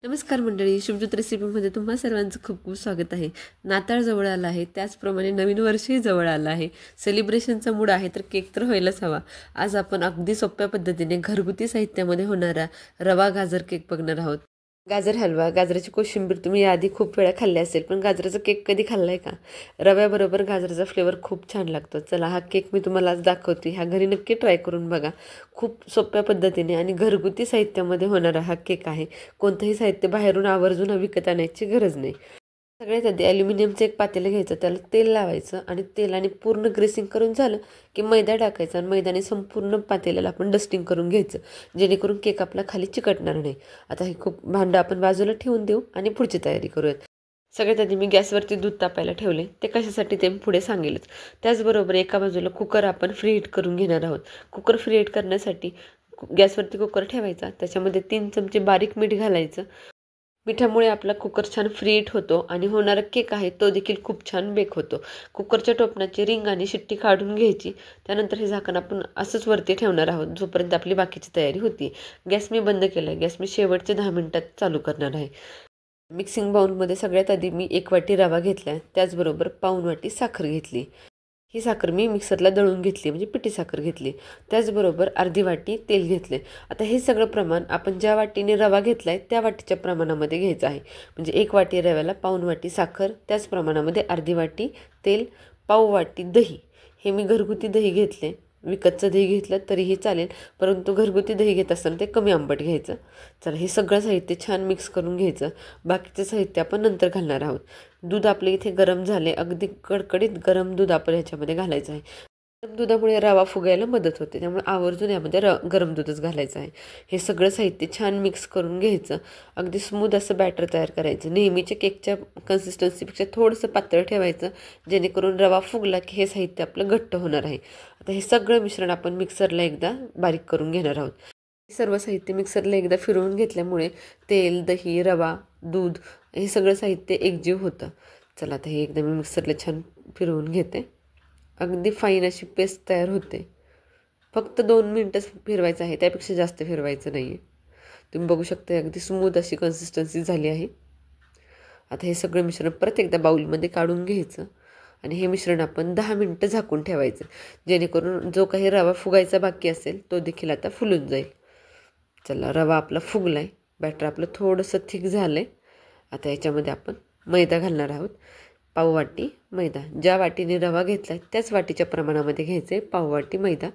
नमस्कार मंडळी, शुभज्योत रेसिपीमध्ये तुम्हा सर्वांचं खूप खूप स्वागत आहे. नाताळ जवळ आला आहे, त्याचप्रमाणे नवीन वर्षही जवळ आलं आहे. सेलिब्रेशनचा मूड आहे तर केक तर व्हायलाच हवा. आज आपण अगदी सोप्या पद्धतीने घरगुती साहित्यामध्ये होणारा रवा गाजर केक बघणार आहोत. गाजर हलवा, गाजराची कोशिंबीर तुम्ही याआधी खूप वेळा खाल्ली असेल, पण गाजराचा केक कधी खाल्ला आहे का? रव्याबरोबर गाजराचा फ्लेवर खूप छान लागतो. चला, हा केक मी तुम्हाला आज दाखवते. ह्या घरी नक्की ट्राय करून बघा. खूप सोप्या पद्धतीने आणि घरगुती साहित्यामध्ये होणारा हा केक आहे. कोणतंही साहित्य बाहेरून आवर्जून विकत आणायची गरज नाही. सगळ्यात आधी ॲल्युमिनियमचं एक पातेलं घ्यायचं, त्याला तेल लावायचं आणि तेलाने पूर्ण ग्रेसिंग करून झालं की मैदा टाकायचा आणि मैदाने संपूर्ण पातेल्याला आपण डस्टिंग करून घ्यायचं, जेणेकरून केक आपला खाली चिकटणार नाही. आता हे खूप भांडं आपण बाजूला ठेवून देऊ आणि पुढची तयारी करूयात. सगळ्यात आधी मी गॅसवरती दूध तापायला ठेवले. ते कशासाठी ते मी पुढे सांगेलच. त्याचबरोबर एका बाजूला कुकर आपण फ्री हीट करून घेणार आहोत. कुकर फ्री हीट करण्यासाठी गॅसवरती कुकर ठेवायचा, त्याच्यामध्ये 3 चमचे बारीक मीठ घालायचं. मिठामुळे आपला कुकर छान फ्री हीट होतो आणि होणारा केक आहे तो देखील खूप छान बेक होतो. कुकरच्या टोपणाची रिंग आणि शिट्टी काढून घ्यायची. त्यानंतर हे झाकण आपण असंच वरती ठेवणार आहोत जोपर्यंत आपली बाकीची तयारी होती. गॅस मी बंद केला आहे. गॅस मी शेवटचे 10 मिनिटात चालू करणार आहे. मिक्सिंग बाउलमध्ये सगळ्यात आधी मी 1 वाटी रवा घेतला आहे, त्याचबरोबर पाऊण वाटी साखर घेतली. ही साखर मी मिक्सरला दळून घेतली, म्हणजे पिठी साखर घेतली. त्याचबरोबर अर्धी वाटी तेल घेतले. आता हे सगळं प्रमाण आपण ज्या वाटीने रवा घेतला आहे त्या वाटीच्या प्रमाणामध्ये घ्यायचं आहे. म्हणजे 1 वाटी रव्याला पाऊण वाटी साखर, त्याच प्रमाणामध्ये अर्धी वाटी तेल, पाव वाटी दही. हे मी घरगुती दही घेतले. विकतचं दही घेतलं तरीही चालेल, परंतु घरगुती दही घेत असताना ते कमी आंबट घ्यायचं. चला, हे सगळं साहित्य छान मिक्स करून घ्यायचं. बाकीचं साहित्य आपण नंतर घालणार आहोत. दूध आपले इथे गरम झाले, अगदी कडकडीत गरम दूध आपण ह्याच्यामध्ये घालायचं आहे. गरम दुधामुळे रवा फुगायला मदत होते, त्यामुळे आवर्जून यामध्ये गरम दूधच घालायचं आहे. हे सगळं साहित्य छान मिक्स करून घ्यायचं. अगदी स्मूथ असं बॅटर तयार करायचं. नेहमीच्या केकच्या कन्सिस्टन्सीपेक्षा थोडंसं पातळ ठेवायचं, जेणेकरून रवा फुगला की हे साहित्य आपलं घट्ट होणार आहे. आता हे सगळं मिश्रण आपण मिक्सरला एकदा बारीक करून घेणार आहोत. सर्व साहित्य मिक्सरला एकदा फिरवून घेतल्यामुळे तेल, दही, रवा, दूध हे सगळं साहित्य एकजीव होतं. चला, आता हे एकदा मी मिक्सरला छान फिरवून घेते. अगदी फाईन अशी पेस्ट तयार होते. फक्त 2 मिनटंच फिरवायचं आहे, त्यापेक्षा जास्त फिरवायचं नाही आहे. तुम्ही बघू शकता अगदी स्मूथ अशी कन्सिस्टन्सी झाली आहे. आता हे सगळं मिश्रण परत एकदा बाउलमध्ये काढून घ्यायचं आणि हे मिश्रण आपण 10 मिनटं झाकून ठेवायचं, जेणेकरून जो काही रवा फुगायचा बाकी असेल तो देखील आता फुलून जाईल. चला, रवा आपला फुगला आहे. बॅटर आपलं थोडंसं थिक झालं आहे. आता याच्यामध्ये आपण मैदा घालणार आहोत. पाव वाटी मैदा. ज्या वाटीने रवा घेतला आहे त्याच वाटीच्या प्रमाणामध्ये घ्यायचं आहे. पाव वाटी मैदा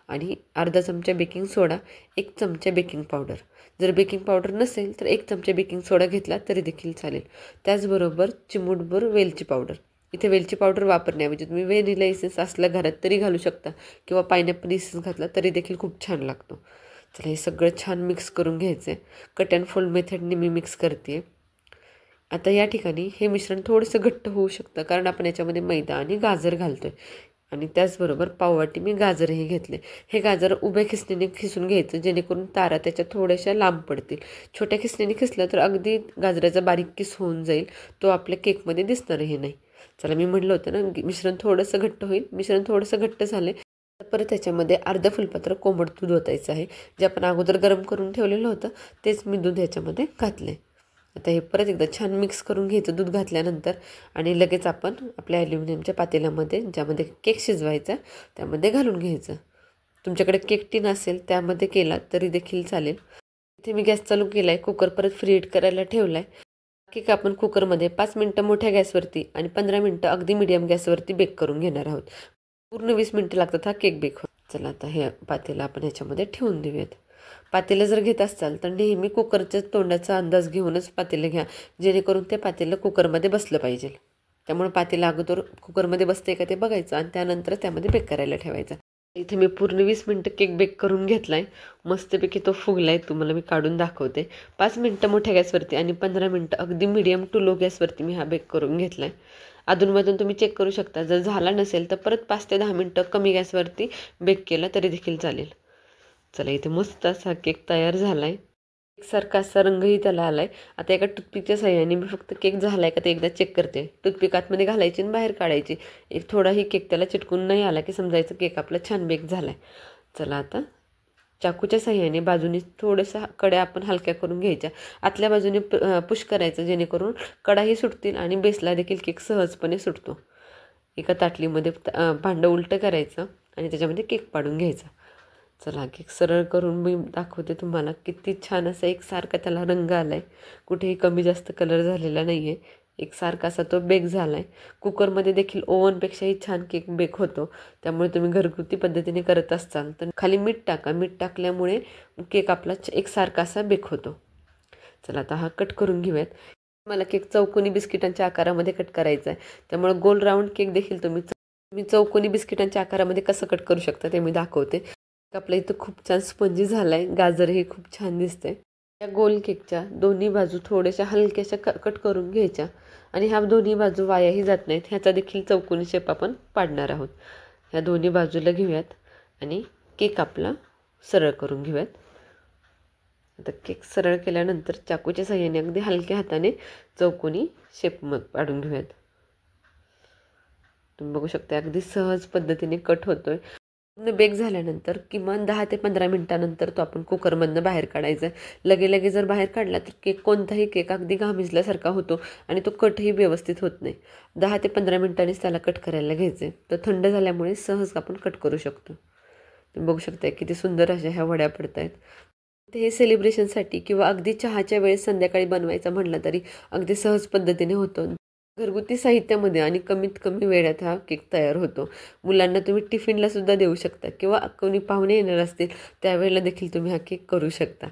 आणि अर्धा चमचा बेकिंग सोडा, 1 चमचा बेकिंग पावडर. जर बेकिंग पावडर नसेल तर 1 चमचा बेकिंग सोडा घेतला तरी देखील चालेल. त्याचबरोबर चिमूटभर वेलची पावडर. इथे वेलची पावडर वापरण्याऐवजी तुम्ही व्हॅनिला इसेन्स असला घरात तरी घालू शकता, किंवा पायनॅपल इसेन्स घातला तरी देखील खूप छान लागतो. चला, हे सगळं छान मिक्स करून घ्यायचं आहे. कट अँड फोल्ड मेथडने मी मिक्स करते. आता या ठिकाणी हे मिश्रण थोडंसं घट्ट होऊ शकतं, कारण आपण याच्यामध्ये मैदा आणि गाजर घालतो आहे. आणि त्याचबरोबर पाववाटी मी गाजरही घेतले. हे गाजर उभ्या खिसणीने खिसून घ्यायचं, जेणेकरून तारा त्याच्या थोड्याशा लांब पडतील. छोट्या खिसणीने खिसलं तर अगदी गाजराचा बारीक किस होऊन जाईल, तो आपल्या केकमध्ये दिसणारही नाही. चला, मी म्हटलं होतं ना मिश्रण थोडंसं घट्ट होईल. मिश्रण थोडंसं घट्ट झालं. परत त्याच्यामध्ये अर्धा फुलपात्र कोमट दूध ओतायचं आहे. जे आपण अगोदर गरम करून ठेवलेलं होतं तेच मी दूध ह्याच्यामध्ये घातलं आहे. आता हे परत एकदा छान मिक्स करून घ्यायचं दूध घातल्यानंतर, आणि लगेच आपण आपल्या ॲल्युमिनियमच्या पातेल्यामध्ये ज्यामध्ये केक शिजवायचा त्यामध्ये घालून घ्यायचं. तुमच्याकडे केक टीन असेल त्यामध्ये केला तरी देखील चालेल. इथे मी गॅस चालू केला आहे. कुकर परत फ्री हीट करायला ठेवला आहे. केक आपण कुकरमध्ये 5 मिनटं मोठ्या गॅसवरती आणि 15 मिनटं अगदी मीडियम गॅसवरती बेक करून घेणार आहोत. पूर्ण 20 मिनटं लागतात हा केक बेक हो. चला, आता हे पातेलं आपण ह्याच्यामध्ये ठेवून देऊयात. पातेलं जर घेत असाल तर नेहमी कुकरच्या तोंडाचा अंदाज घेऊनच पातेलं घ्या, जेणेकरून ते पातेलं कुकरमध्ये बसलं पाहिजे. त्यामुळे पातेलं अगोदर कुकरमध्ये बसते का ते बघायचं आणि त्यानंतर त्यामध्ये बेक करायला ठेवायचं. इथे मी पूर्ण 20 मिनटं केक बेक करून घेतला आहे. मस्तपैकी तो फुगला आहे. तुम्हाला मी काढून दाखवते. 5 मिनटं मोठ्या गॅसवरती आणि 15 मिनटं अगदी मीडियम टू लो गॅसवरती मी हा बेक करून घेतला आहे. अधूनमधून तुम्ही चेक करू शकता. जर झाला नसेल तर परत 5 ते 10 मिनटं कमी गॅसवरती बेक केला तरी देखील चालेल. चला, इथे मस्त असा केक तयार झाला आहे. एकसारखा असा रंगही त्याला आला आहे. आता एका टूथपिकच्या साहाय्याने मी फक्त केक झाला आहे का ते एकदा चेक करते. टूथपिक आतमध्ये घालायची आणि बाहेर काढायची. एक थोडाही केक त्याला चिटकून नाही आला की समजायचं केक आपला छान बेक झाला आहे. चला, आता चाकूच्या साह्याने बाजूने थोडंसं कड्या आपण हलक्या करून घ्यायच्या. आतल्या बाजूने पुश करायचं जेणेकरून कडाही सुटतील आणि बेसला देखील केक सहजपणे सुटतो. एका ताटलीमध्ये भांडं उलटं करायचं आणि त्याच्यामध्ये केक पाडून घ्यायचा. चला केक सरळ करून मी दाखवते तुम्हाला. किती छान असा एकसारखा त्याला रंग आला आहे, कुठेही कमी जास्त कलर झालेला नाही आहे, एकसारखा असा तो बेक झाला आहे. कुकरमध्ये देखील ओव्हनपेक्षाही छान केक बेक होतो. त्यामुळे तुम्ही घरगुती पद्धतीने करत असाल तर खाली मीठ टाका. मीठ टाकल्यामुळे केक आपला एकसारखा असा बेक होतो. चला आता हा कट करून घेऊयात. मला केक चौकोनी बिस्किटांच्या आकारामध्ये कट करायचा आहे, त्यामुळे गोल राऊंड केक देखील तुम्ही चौकोनी बिस्किटांच्या आकारामध्ये कसं कट करू शकता ते मी दाखवते. आपल्या इथं खूप छान स्पंजी झाला आहे. गाजरही खूप छान दिसते. या गोल केकच्या दोन्ही बाजू थोड्याशा हलक्याशा कट करून घ्यायच्या आणि ह्या दोन्ही बाजू वायाही जात नाहीत. ह्याचा देखील चौकोनी शेप आपण पाडणार आहोत. ह्या दोन्ही बाजूला घेऊयात आणि केक आपला सरळ करून घेऊयात. आता केक सरळ केल्यानंतर चाकूच्या साह्याने अगदी हलक्या हाताने चौकोनी शेप पाडून घेऊयात. तुम्ही बघू शकता अगदी सहज पद्धतीने कट होतोय. बेक झाल्यानंतर किमान 10 ते 15 मिनिटानंतर तो आपण कुकरमधनं बाहेर काढायचा आहे. लगे जर बाहेर काढला तर कोणताही केक अगदी घामिजल्यासारखा होतो आणि तो कटही व्यवस्थित होत नाही. 10 ते 15 मिनिटांनीच त्याला कट करायला घ्यायचं आहे. तर थंड झाल्यामुळे सहज आपण कट करू शकतो. तुम्ही बघू शकता किती सुंदर अशा ह्या वड्या पडत आहेत. हे सेलिब्रेशनसाठी किंवा अगदी चहाच्या वेळेस संध्याकाळी बनवायचं म्हटलं तरी अगदी सहज पद्धतीने होतो. घरगुती साहित्यामध्ये आणि कमीत कमी वेळात हा केक तयार होतो. मुलांना तुम्ही टिफिनला सुद्धा देऊ शकता किंवा कोणी पाहुणे येणार असतील त्यावेळेला देखील तुम्ही हा केक करू शकता.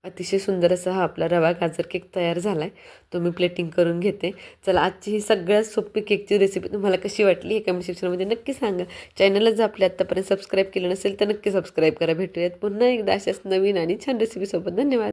अतिशय सुंदर असा हा आपला रवा गाजर केक तयार झाला आहे. तो मी प्लेटिंग करून घेते. चला आजची ही सगळ्यात सोपी केकची रेसिपी तुम्हाला कशी वाटली हे कमेंट सेक्शनमध्ये नक्की सांगा. चॅनलला जर आपल्या आत्तापर्यंत सबस्क्राईब केलं नसेल तर नक्की सबस्क्राईब करा. भेटूयात पुन्हा एकदा अशाच नवीन आणि छान रेसिपीसोबत. धन्यवाद.